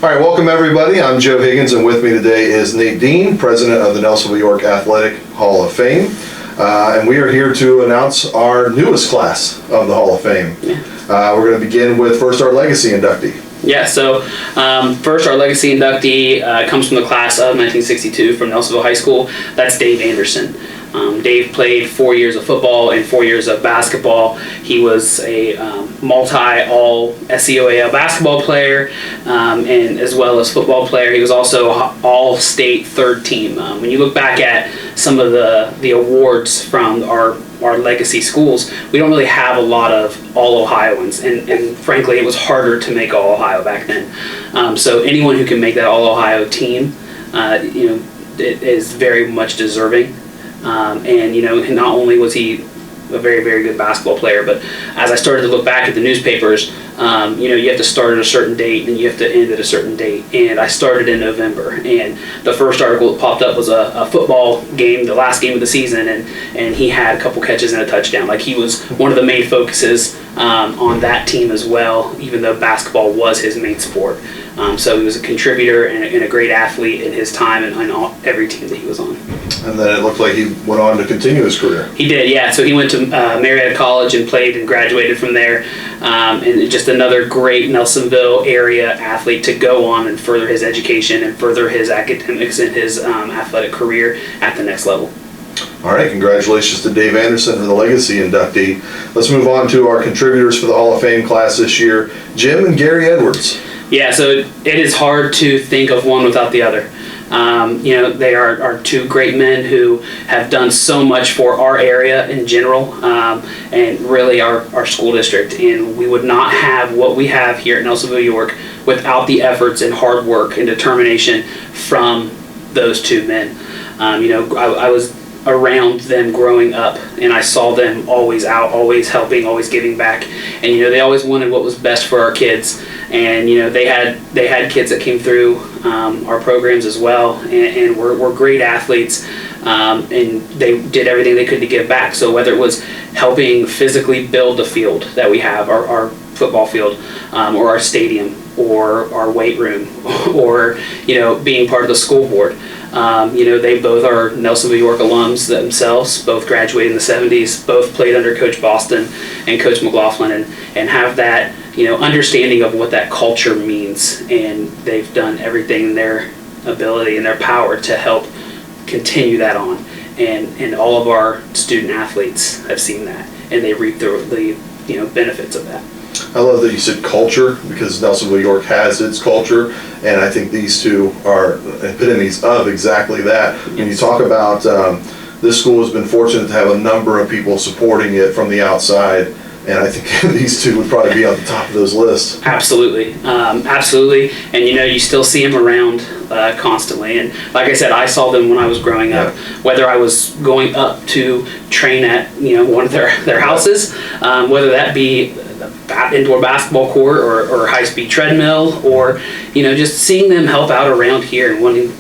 All right, welcome everybody. I'm Joe Higgins, and with me today is Nate Dean, president of the Nelsonville-York Athletic Hall of Fame. And we are here to announce our newest class of the Hall of Fame. We're going to begin with first our legacy inductee. Yeah, so first our legacy inductee comes from the class of 1962 from Nelsonville High School. That's Dave Anderson. Dave played 4 years of football and 4 years of basketball. He was a multi-all SEOAL basketball player and as well as football player. He was also all-state third team. When you look back at some of the awards from our legacy schools, we don't really have a lot of all-Ohioans, and frankly, it was harder to make all-Ohio back then. So anyone who can make that all-Ohio team, it is very much deserving. And not only was he a very, very good basketball player, but as I started to look back at the newspapers, you have to start at a certain date and you have to end at a certain date. And I started in November, and the first article that popped up was a football game, the last game of the season, and he had a couple catches and a touchdown. Like, he was one of the main focuses on that team as well, even though basketball was his main sport. So he was a contributor and a great athlete in his time and on every team that he was on. And then it looked like he went on to continue his career. He did, yeah. So he went to Marietta College and played and graduated from there. And just another great Nelsonville area athlete to go on and further his education and further his academics and his athletic career at the next level. All right, congratulations to Dave Anderson for the legacy inductee. Let's move on to our contributors for the Hall of Fame class this year, Jim and Gary Edwards. Yeah, so it is hard to think of one without the other. They are two great men who have done so much for our area in general, and really our school district. And we would not have what we have here at Nelsonville-York without the efforts and hard work and determination from those two men. I was around them growing up, and I saw them always out, always helping, always giving back. And they always wanted what was best for our kids. And they had kids that came through our programs as well, and were great athletes, and they did everything they could to give back. So whether it was helping physically build the field that we have, our football field, or our stadium, or our weight room, or being part of the school board. They both are Nelsonville-York alums themselves, both graduated in the 70s, both played under Coach Boston and Coach McLaughlin, and have that understanding of what that culture means, and they've done everything in their ability and their power to help continue that on, and all of our student athletes have seen that, and they reap the benefits of that. I love that you said culture, because Nelsonville-York has its culture, and I think these two are epitomes of exactly that. When you talk about this school has been fortunate to have a number of people supporting it from the outside, and I think these two would probably be on the top of those lists. Absolutely, absolutely. And you still see them around constantly. And like I said, I saw them when I was growing up. Whether I was going up to train at one of their houses, whether that be indoor basketball court or high-speed treadmill, or just seeing them help out around here and wanting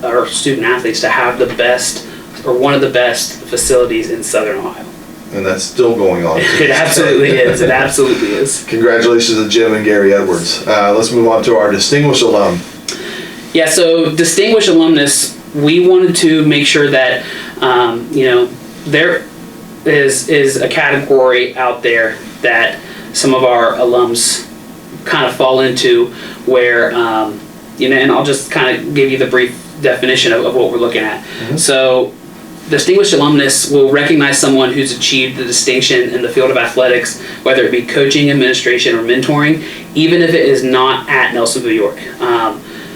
our student athletes to have the best or one of the best facilities in Southern Ohio. And that's still going on. It absolutely is. It absolutely is. Congratulations to Jim and Gary Edwards. Let's move on to our distinguished alum. Yeah, so distinguished alumnus, we wanted to make sure that there is a category out there that some of our alums kind of fall into, where and I'll just kind of give you the brief definition of what we're looking at. Mm-hmm. So distinguished alumnus will recognize someone who's achieved the distinction in the field of athletics, whether it be coaching, administration, or mentoring, even if it is not at Nelsonville-York.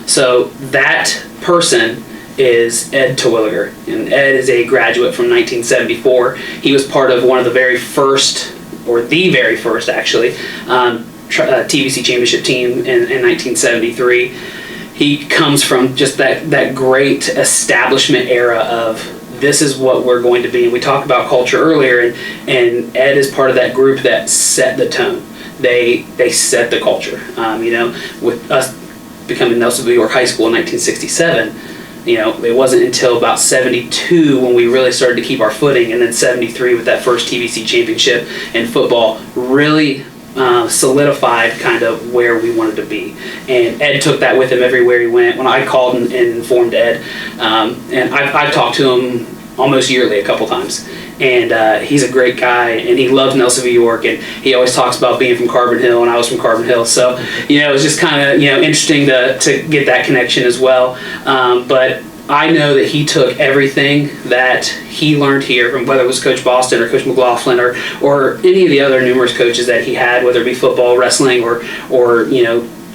So that person is Ed Toyilliger, and Ed is a graduate from 1974. He was part of one of the very first, or the very first actually, TVC championship team in 1973. He comes from just that great establishment era of, this is what we're going to be. And we talked about culture earlier, and Ed is part of that group that set the tone. They set the culture. With us becoming Nelsonville-York High School in 1967, it wasn't until about 72 when we really started to keep our footing, and then 73 with that first TVC championship in football really solidified kind of where we wanted to be. And Ed took that with him everywhere he went. When I called and informed Ed, and I've talked to him almost yearly a couple times. And he's a great guy, and he loves Nelsonville-York, and he always talks about being from Carbon Hill, and I was from Carbon Hill. So, it was just kind of, interesting to get that connection as well. But I know that he took everything that he learned here, from whether it was Coach Boston or Coach McLaughlin or any of the other numerous coaches that he had, whether it be football, wrestling, or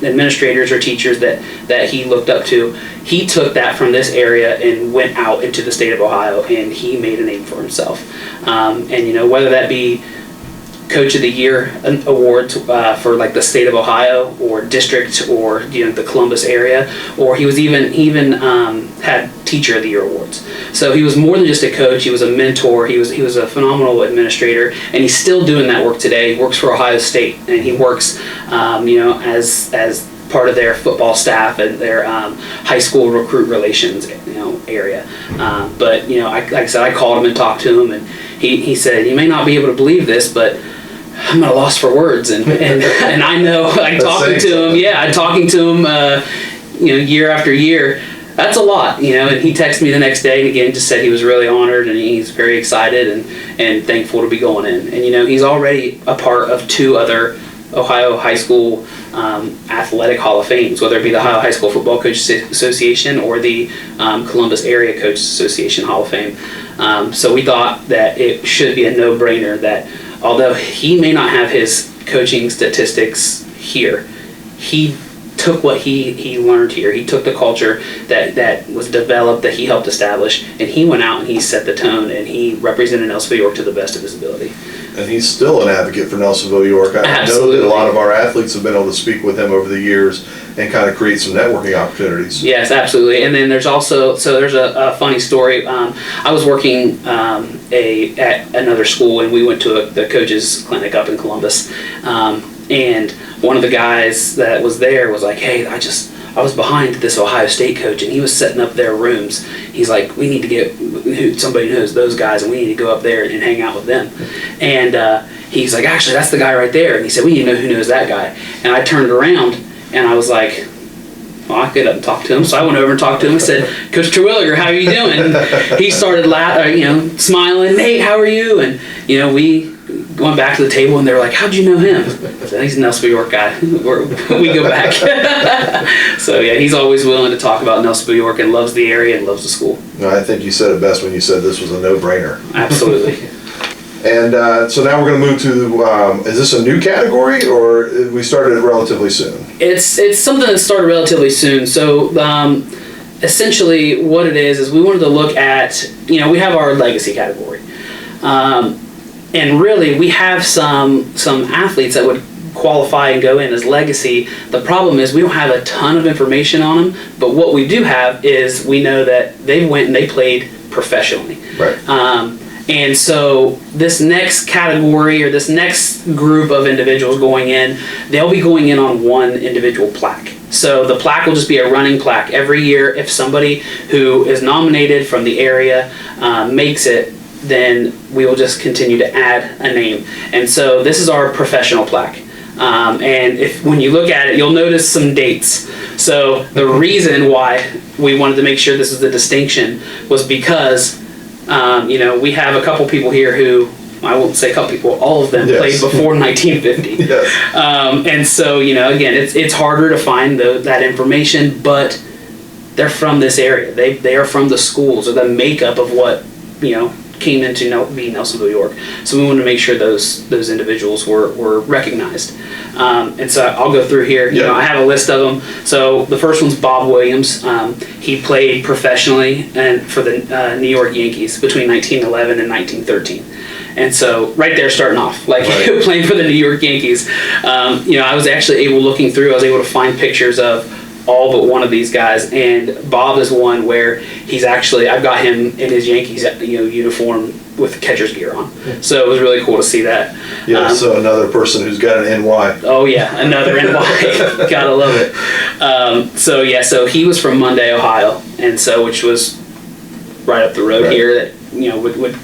administrators or teachers that he looked up to. He took that from this area and went out into the state of Ohio, and he made a name for himself. And whether that be Coach of the Year awards for like the state of Ohio or district or the Columbus area, or he was even had Teacher of the Year awards. So he was more than just a coach. He was a mentor. He was a phenomenal administrator, and he's still doing that work today. He works for Ohio State, and he works as part of their football staff and their high school recruit relations area. But like I said, I called him and talked to him, and he said, "You may not be able to believe this, but I'm at a loss for words." And I know, like talking to him, year after year, that's a lot, and he texted me the next day and again just said he was really honored and he's very excited and thankful to be going in. And he's already a part of 2 other Ohio High School Athletic Hall of Fames, whether it be the Ohio High School Football Coaches Association or the Columbus Area Coaches Association Hall of Fame. So we thought that it should be a no-brainer that although he may not have his coaching statistics here, he took what he learned here. He took the culture that was developed, that he helped establish, and he went out and he set the tone, and he represented Nelsonville-York to the best of his ability. And he's still an advocate for Nelsonville-York. I know that a lot of our athletes have been able to speak with him over the years and kind of create some networking opportunities. Yes, absolutely. And then there's also, there's a funny story. I was working at another school, and we went to the coaches clinic up in Columbus. And one of the guys that was there was like, "Hey, I was behind this Ohio State coach, and he was setting up their rooms. He's like, we need to get somebody who knows those guys, and we need to go up there and hang out with them." And he's like, "Actually, that's the guy right there." And he said, "We need to know who knows that guy." And I turned around, and I was like, well, I get up and talk to him. So I went over and talked to him. I said, "Coach Terwilliger, how are you doing?" And he started smiling. "Nate, how are you?" And we went back to the table, and they were like, "How'd you know him?" I said, "He's a Nelsonville-York guy. We go back." So yeah, he's always willing to talk about Nelsonville-York and loves the area and loves the school. No, I think you said it best when you said this was a no-brainer. Absolutely. And so now we're going to move to, is this a new category, or we started it relatively soon? It's something that started relatively soon. So essentially what it is we wanted to look at, we have our legacy category. And really we have some athletes that would qualify and go in as legacy. The problem is we don't have a ton of information on them, but what we do have is we know that they went and they played professionally. Right. And so this next category or this next group of individuals going in, they'll be going in on one individual plaque. So the plaque will just be a running plaque. Every year, if somebody who is nominated from the area makes it, then we will just continue to add a name. And so this is our professional plaque. And when you look at it, you'll notice some dates. So the reason why we wanted to make sure this is the distinction was because we have a couple people here who, I won't say a couple people, all of them played before 1950. Yes. And so, again, it's harder to find that information, but they're from this area. They are from the schools or the makeup of what, came into being Nelsonville-York. So we wanted to make sure those individuals were recognized. And so I'll go through here. I have a list of them. So the first one's Bob Williams. He played professionally and for the New York Yankees between 1911 and 1913. And so right there starting off, playing for the New York Yankees. I was actually looking through, I was able to find pictures of all but one of these guys, and Bob is one where I've got him in his Yankees uniform with catcher's gear on. So it was really cool to see that. Yeah, so another person who's got an NY. Oh yeah, another NY. Gotta love it. So he was from Monday, Ohio, and which was right up the road here that would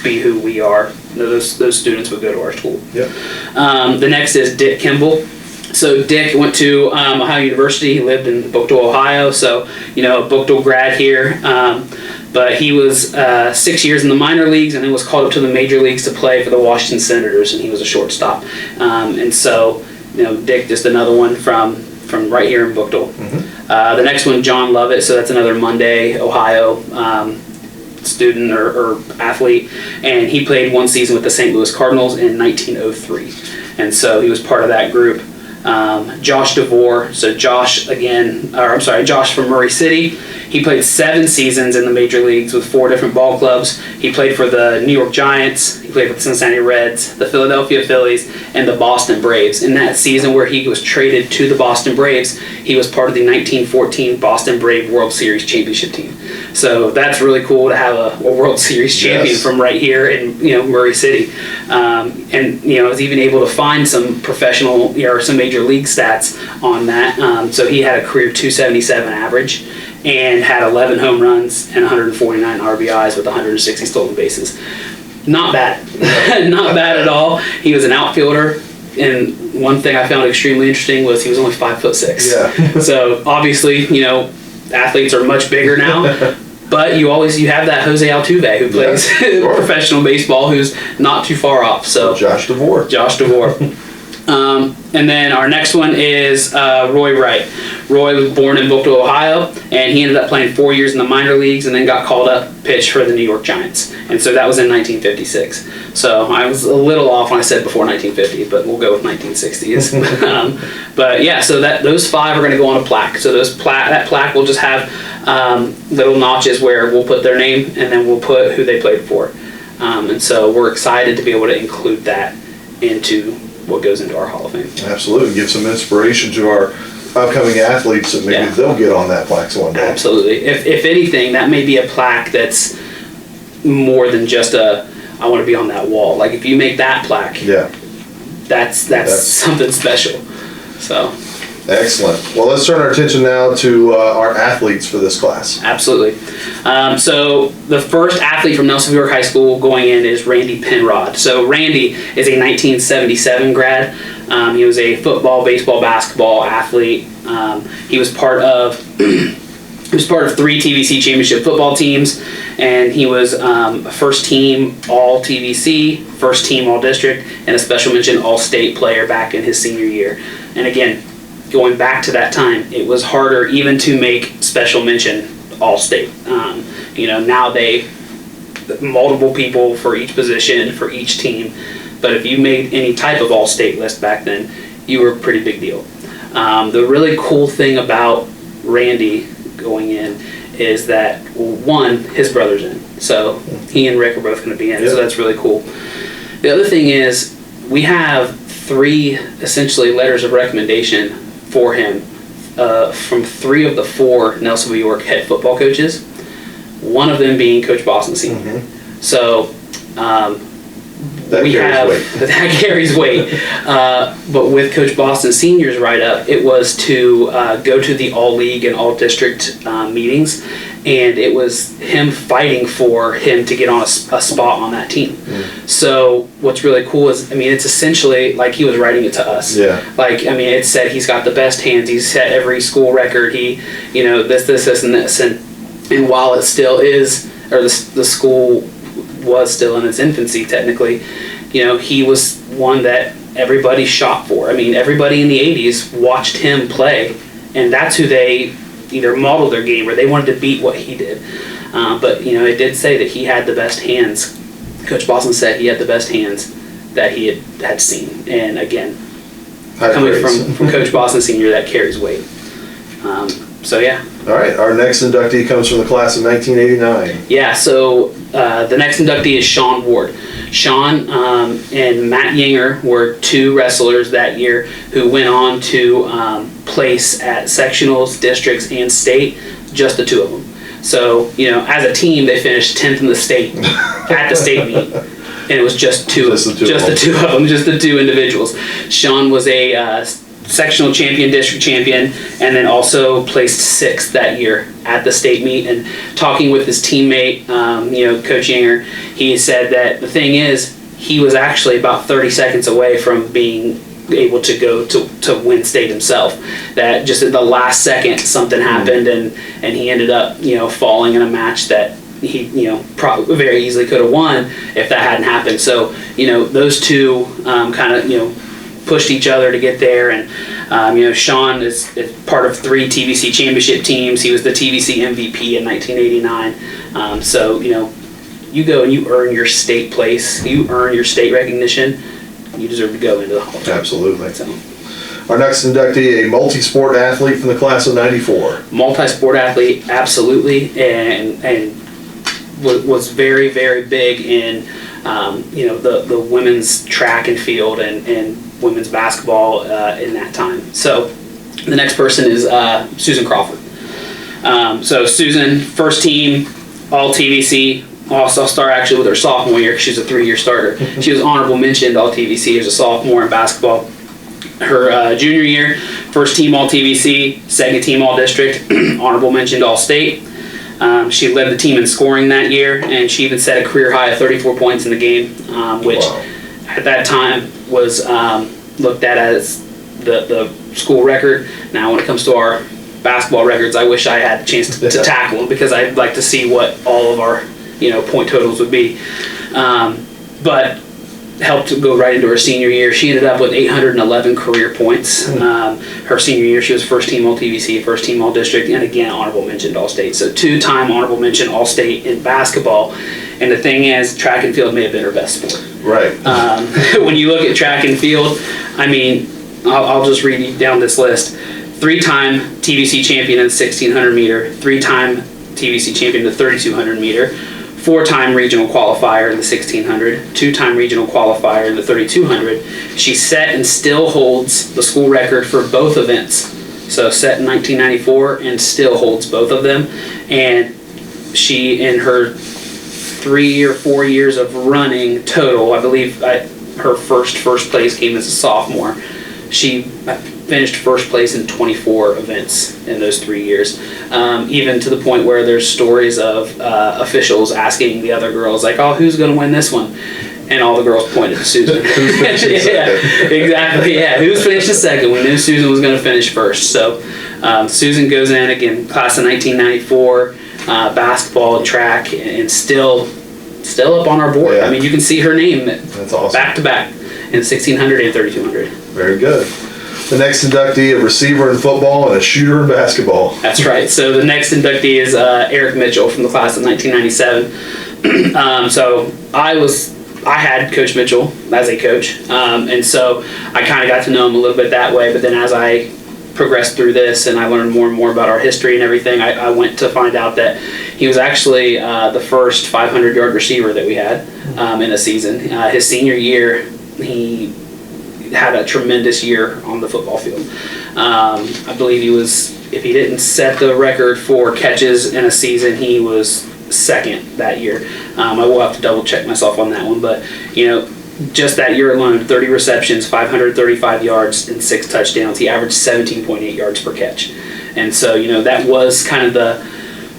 be who we are those students would go to our school. Yep. The next is Dick Kimble. So Dick went to Ohio University. He lived in Bookdale, Ohio. So, a Bookdale grad here. But he was 6 years in the minor leagues and then was called up to the major leagues to play for the Washington Senators, and he was a shortstop. And so, Dick, just another one from right here in Bookdale. Mm-hmm. The next one, John Lovett. So that's another Monday, Ohio student or athlete, and he played one season with the St. Louis Cardinals in 1903, and so he was part of that group. Josh Devore, so Josh from Murray City. He played 7 seasons in the major leagues with 4 different ball clubs. He played for the New York Giants, he played for the Cincinnati Reds, the Philadelphia Phillies, and the Boston Braves. In that season where he was traded to the Boston Braves, he was part of the 1914 Boston Brave World Series championship team. So that's really cool to have a World Series champion from right here in Murray City. And I was even able to find some professional or some major league stats on that. So he had a career 277 average and had 11 home runs and 149 RBIs with 160 stolen bases. Not bad. Not bad at all. He was an outfielder, and one thing I found extremely interesting was he was only 5'6". Yeah. So obviously, athletes are much bigger now. But you have that Jose Altuve who plays professional baseball, who's not too far off. So Josh Devore. And then our next one is Roy Wright. Roy was born in Bookdale, Ohio, and he ended up playing 4 years in the minor leagues and then got called up pitch for the New York Giants. And so that was in 1956. So I was a little off when I said before 1950, but we'll go with 1960s. But yeah, so those 5 are going to go on a plaque. So that plaque will just have little notches where we'll put their name and then we'll put who they played for. And so we're excited to be able to include that into what goes into our Hall of Fame. Absolutely. Give some inspiration to our upcoming athletes that maybe they'll get on that plaque one day. Absolutely. If anything, that may be a plaque that's more than just I want to be on that wall. Like if you make that plaque, that's something special. So excellent. Well, let's turn our attention now to our athletes for this class. Absolutely. So the first athlete from Nelsonville-York High School going in is Randy Penrod. So Randy is a 1977 grad. He was a football, baseball, basketball athlete. He was part of 3 TVC championship football teams, and he was first team all TVC, first team all district, and a special mention all state player back in his senior year. And again, going back to that time, it was harder even to make special mention all state. Now they multiple people for each position for each team, but if you made any type of all state list back then, you were a pretty big deal. The really cool thing about Randy going in is that, one, his brother's in, so he and Rick are both going to be in, so that's really cool. The other thing is we have 3 essentially letters of recommendation for him from 3 of the 4 Nelsonville-York head football coaches, one of them being Coach Boston Sr. Mm-hmm. So that carries weight. But with Coach Boston Sr.'s write-up, it was to go to the all-league and all-district meetings, and it was him fighting for him to get on a spot on that team. Mm. So what's really cool is, it's essentially like he was writing it to us. Yeah. It said he's got the best hands. He's set every school record. He, this, and this. And while it still is, or the school was still in its infancy technically, he was one that everybody shot for. Everybody in the 80s watched him play, and that's who they either modeled their game or they wanted to beat what he did. But it did say that he had the best hands. Coach Boston said he had the best hands that he had seen. And again, coming from Coach Boston Sr., that carries weight. So yeah. All right, our next inductee comes from the class of 1989. Yeah, so the next inductee is Shawn Ward. Shawn and Matt Yinger were 2 wrestlers that year who went on to place at sectionals, districts, and state, just the 2 of them. So, as a team, they finished 10th in the state at the state meet. And it was just the two individuals. Shawn was a sectional champion, district champion, and then also placed 6th that year at the state meet. And talking with his teammate, Coach Yinger, he said that the thing is, he was actually about 30 seconds away from being able to go to win state himself. That just at the last second something happened, and he ended up falling in a match that he very easily could have won if that hadn't happened. So those two kind of pushed each other to get there. And Shawn is part of 3 TVC championship teams. He was the TVC MVP in 1989. So you go and you earn your state place, you earn your state recognition, you deserve to go into the Hall of Fame. Absolutely. So, our next inductee, a multi-sport athlete from the class of '94. Multi-sport athlete, absolutely, and was very, very big in the women's track and field and women's basketball in that time. So the next person is Susan Crawford. So Susan, first team, all TVC. I'll start actually with her sophomore year because she's a 3-year starter. She was honorable mentioned all TVC as a sophomore in basketball. Her junior year, first team all TVC, second team all district, honorable mentioned all state. She led the team in scoring that year, and she even set a career high of 34 points in the game, which at that time was looked at as the school record. Now when it comes to our basketball records, I wish I had a chance to tackle them because I'd like to see what all of our point totals would be. But helped to go right into her senior year. She ended up with 811 career points. Her senior year, she was first team all TVC, first team all district, and again honorable mentioned all state. So 2-time honorable mention all state in basketball. And the thing is, track and field may have been her best sport. Right. When you look at track and field, I mean, I'll just read you down this list. 3-time TVC champion in the 1600 meter, 3-time TVC champion in the 3200 meter, 4-time regional qualifier in the 1600, 2-time regional qualifier in the 3200. She set and still holds the school record for both events. So set in 1994 and still holds both of them. And she, in her 3 or 4 years of running total, I believe her first place came as a sophomore. She finished first place in 24 events in those 3 years, even to the point where there's stories of officials asking the other girls, like, oh, who's going to win this one? And all the girls pointed to Susan. Who's finishing second? Exactly, yeah. Who's finishing second? We knew Susan was going to finish first. So Susan goes in, again, class of 1994, basketball and track, and still up on our board. Yeah. I mean, you can see her name That's awesome. back to back in 1600 and 3200. Very good. The next inductee, a receiver in football and a shooter in basketball. That's right. So the next inductee is Eric Mitchell from the class of 1997. So I had Coach Mitchell as a coach, and so I kind of got to know him a little bit that way. But then as I progressed through this and I learned more and more about our history and everything, I went to find out that he was actually the first 500-yard receiver that we had in a season. His senior year, he had a tremendous year on the football field. I believe he was, if he didn't set the record for catches in a season, he was second that year. I will have to double check myself on that one, but just that year alone, 30 receptions, 535 yards, and 6 touchdowns. He averaged 17.8 yards per catch. And so, that was kind of the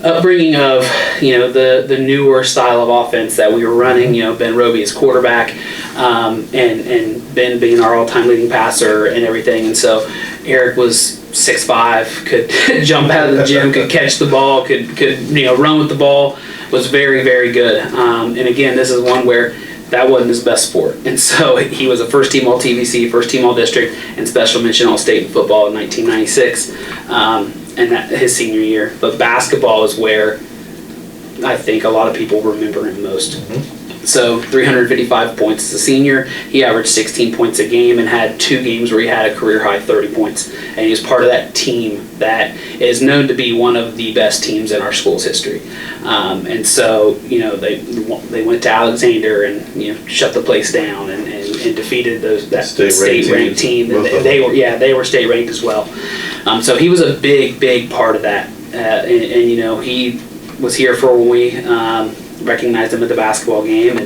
upbringing of, the newer style of offense that we were running. Ben Roby as quarterback, and Ben being our all-time leading passer and everything. And so Eric was 6'5", could jump out of the gym, could catch the ball, could run with the ball, was very, very good. And again, this is one where that wasn't his best sport. And so he was a first team all TVC, first team all district, and special mention all state in football in 1996, and that his senior year. But basketball is where I think a lot of people remember him most. So 355 points as a senior. He averaged 16 points a game and had 2 games where he had a career high 30 points. And he was part of that team that is known to be one of the best teams in our school's history. And so, they went to Alexander and, shut the place down and defeated that state-ranked team. They were state-ranked as well. So he was a big, big part of that. And he was here for when we recognized him at the basketball game,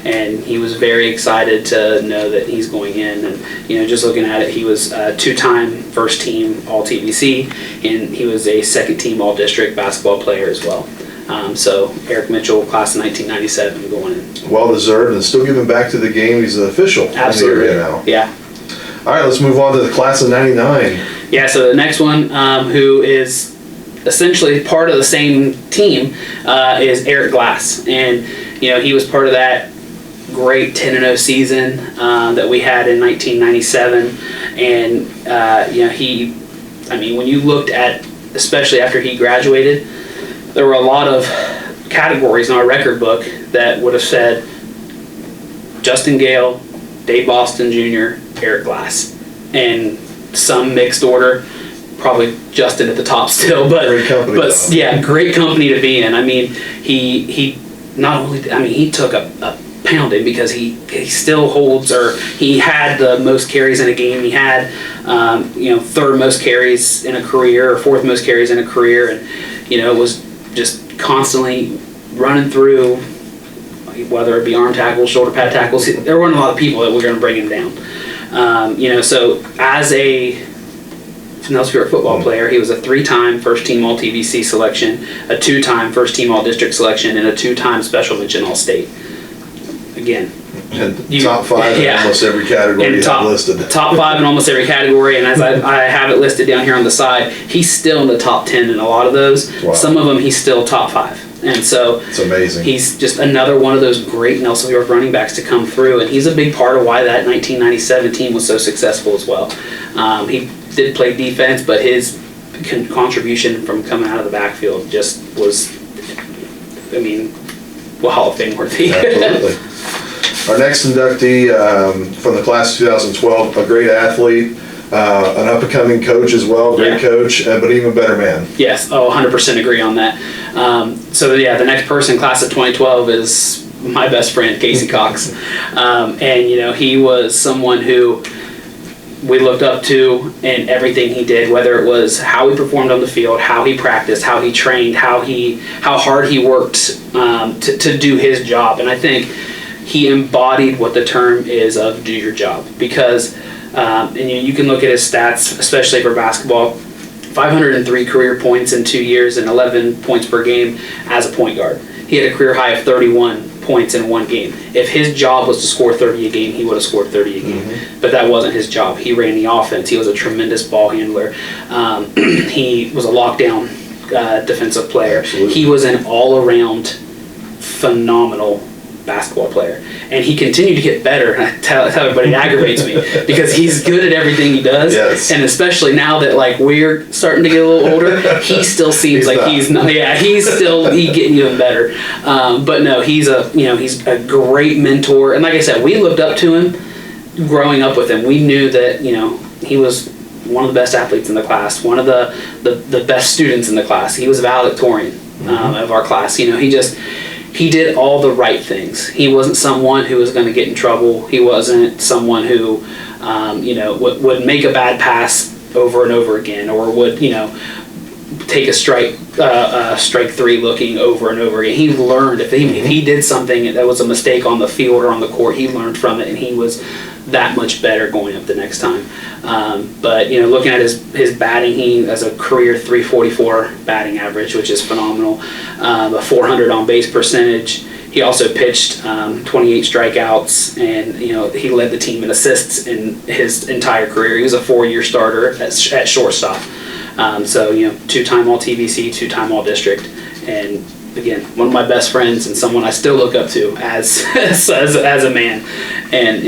and he was very excited to know that he's going in. And just looking at it, he was a 2-time first team all TVC, and he was a second team all district basketball player as well. So Eric Mitchell, class of 1997, going in. Well deserved, and still giving back to the game. He's an official Absolutely. in the area now. Yeah. All right, let's move on to the class of 99. Yeah, so the next one, who is essentially part of the same team, is Eric Glass. And, he was part of that great 10-0 season that we had in 1997. And, when you looked at, especially after he graduated, there were a lot of categories in our record book that would have said Justin Gale, Dave Boston Jr., Eric Glass, and some mixed order, probably Justin at the top still, but great company, yeah, great company to be in. I mean, he not only, he took a pounding because he still holds, or he had the most carries in a game. He had third most carries in a career, or fourth most carries in a career, and it was just constantly running through, whether it be arm tackles, shoulder pad tackles. There weren't a lot of people that were going to bring him down. So as a Nelsonville-York football player, he was a 3-time first-team All-TVC selection, a 2-time first-team All-District selection, and a 2-time Special Mention All-State. Again, and top 5 in almost every category you have listed. Top 5 in almost every category, and as I have it listed down here on the side, he's still in the top 10 in a lot of those. Wow. Some of them he's still top 5. And so it's amazing. He's just another one of those great Nelsonville-York running backs to come through, and he's a big part of why that 1997 team was so successful as well. He did play defense, but his contribution from coming out of the backfield just was, Hall of Fame worthy. Absolutely. Our next inductee from the class of 2012, a great athlete, an up-and-coming coach as well, great coach, but even better man. Yes, 100% agree on that. The next person, class of 2012, is my best friend, Casey Cox. He was someone who we looked up to in everything he did, whether it was how he performed on the field, how he practiced, how he trained, how hard he worked to do his job. And I think he embodied what the term is of do your job, because you can look at his stats, especially for basketball. 503 career points in 2 years and 11 points per game as a point guard. He had a career high of 31 points in one game. If his job was to score 30 a game, he would have scored 30 a game. Mm-hmm. But that wasn't his job. He ran the offense. He was a tremendous ball handler. He was a lockdown defensive player. Absolutely. He was an all-around phenomenal basketball player, and he continued to get better. And I tell everybody, it aggravates me because he's good at everything he does. Yes. And especially now that we're starting to get a little older, he still seems he's not. Yeah, he's getting even better. But no, he's a great mentor, and like I said, we looked up to him growing up with him. We knew that he was one of the best athletes in the class, one of the best students in the class. He was valedictorian of our class. He did all the right things. He wasn't someone who was going to get in trouble. He wasn't someone who, would make a bad pass over and over again, or would, take a strike 3 looking over and over again. He learned if he did something that was a mistake on the field or on the court, he learned from it, and he was that much better going up the next time. But looking at his batting, he has a career 344 batting average, which is phenomenal. A 400 on base percentage. He also pitched 28 strikeouts, and he led the team in assists in his entire career. He was a 4-year starter at shortstop. 2-time All-TVC, 2-time All-District, and again, one of my best friends and someone I still look up to as a man, and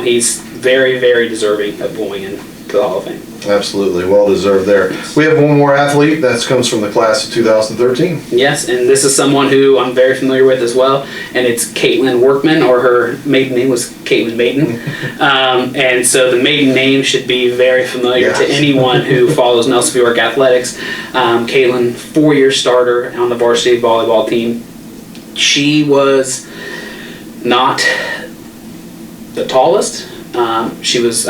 he's very, very deserving of going into the Hall of Fame. Absolutely, well deserved there. We have one more athlete that comes from the class of 2013. Yes, and this is someone who I'm very familiar with as well, and it's Caitlyn Workman, or her maiden name was Caitlyn Maiden. And so the maiden name should be very familiar to anyone who follows Nelsonville-York athletics. Kaytlin, 4-year starter on the varsity volleyball team. She was not the tallest. She was,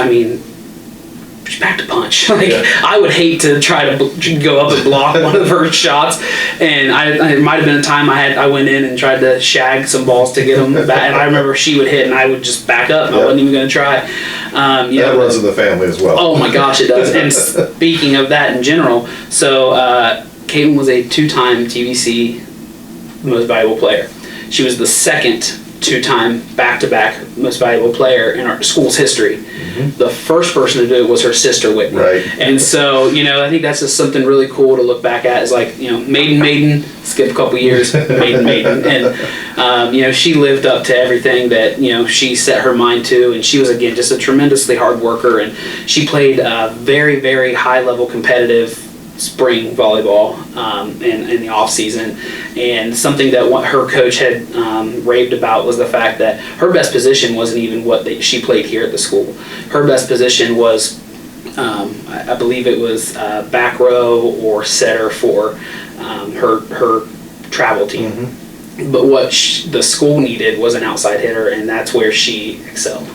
she packed a punch. I would hate to try to go up and block one of her shots, and it might have been a time I went in and tried to shag some balls to get them back, and I remember she would hit and I would just back up and I wasn't even going to try. That runs in the family as well. Oh my gosh, it does. And speaking of that in general, so Kaytlin was a 2-time TVC most valuable player. She was the second two-time back-to-back most valuable player in our school's history. The first person to do it was her sister, Whitney. Right. And so, I think that's just something really cool to look back at, is like, Maiden, skip a couple years, Maiden. And, she lived up to everything that, she set her mind to. And she was, again, just a tremendously hard worker. And she played very, very high-level competitive spring volleyball in the off season, and something that her coach had raved about was the fact that her best position wasn't even what she played here at the school. Her best position was, I believe it was back row or setter for her travel team. But what the school needed was an outside hitter, and that's where she excelled.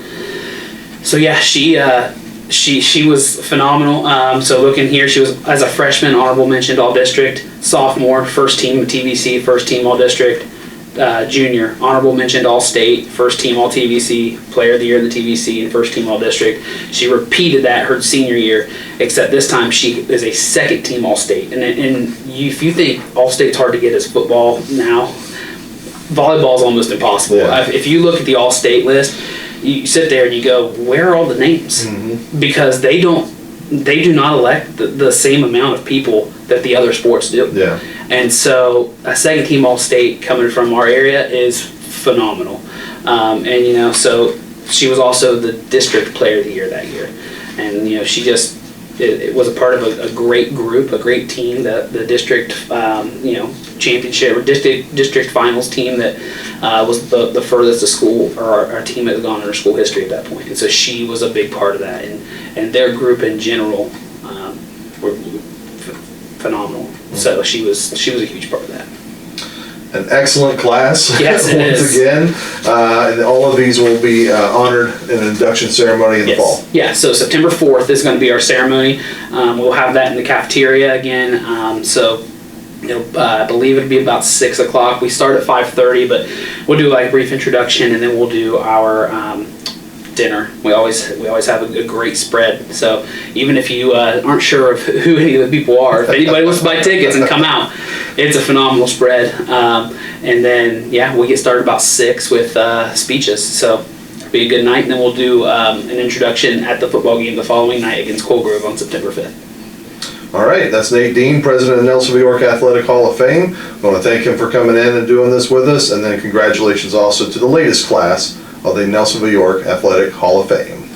So yeah, she was phenomenal. So looking here, she was, as a freshman, honorable mentioned all-district. Sophomore, first team TVC, first team all-district. Junior, honorable mentioned all-state, first team all-TVC, player of the year in the TVC, and first team all-district. She repeated that her senior year, except this time she is a second team all-state. And if you think all-state's hard to get as football now, volleyball is almost impossible. Yeah. If you look at the all-state list, you sit there and you go, where are all the names? Because they do not elect the same amount of people that the other sports do. Yeah. And so a second team all-state coming from our area is phenomenal. So she was also the district player of the year that year. And, she just, it was a part of a great group, a great team, the district, championship or district finals team that was the furthest the school, or our team had gone in our school history at that point. And so she was a big part of that, and their group in general were phenomenal. So she was a huge part of that. An excellent class. Yes, it once is. again, and all of these will be honored in an induction ceremony in the fall. Yeah, so September 4th is going to be our ceremony. We'll have that in the cafeteria again. I believe it'll be about 6 o'clock. We start at 5:30, but we'll do like a brief introduction, and then we'll do our dinner. We always have a great spread. So even if you aren't sure of who any of the people are, if anybody wants to buy tickets and come out, it's a phenomenal spread. And then we get started about 6 with speeches. So it'll be a good night, and then we'll do an introduction at the football game the following night against Coal Grove on September 5th. All right, that's Nate Dean, president of Nelsonville-York Athletic Hall of Fame. I want to thank him for coming in and doing this with us, and then congratulations also to the latest class of the Nelsonville-York Athletic Hall of Fame.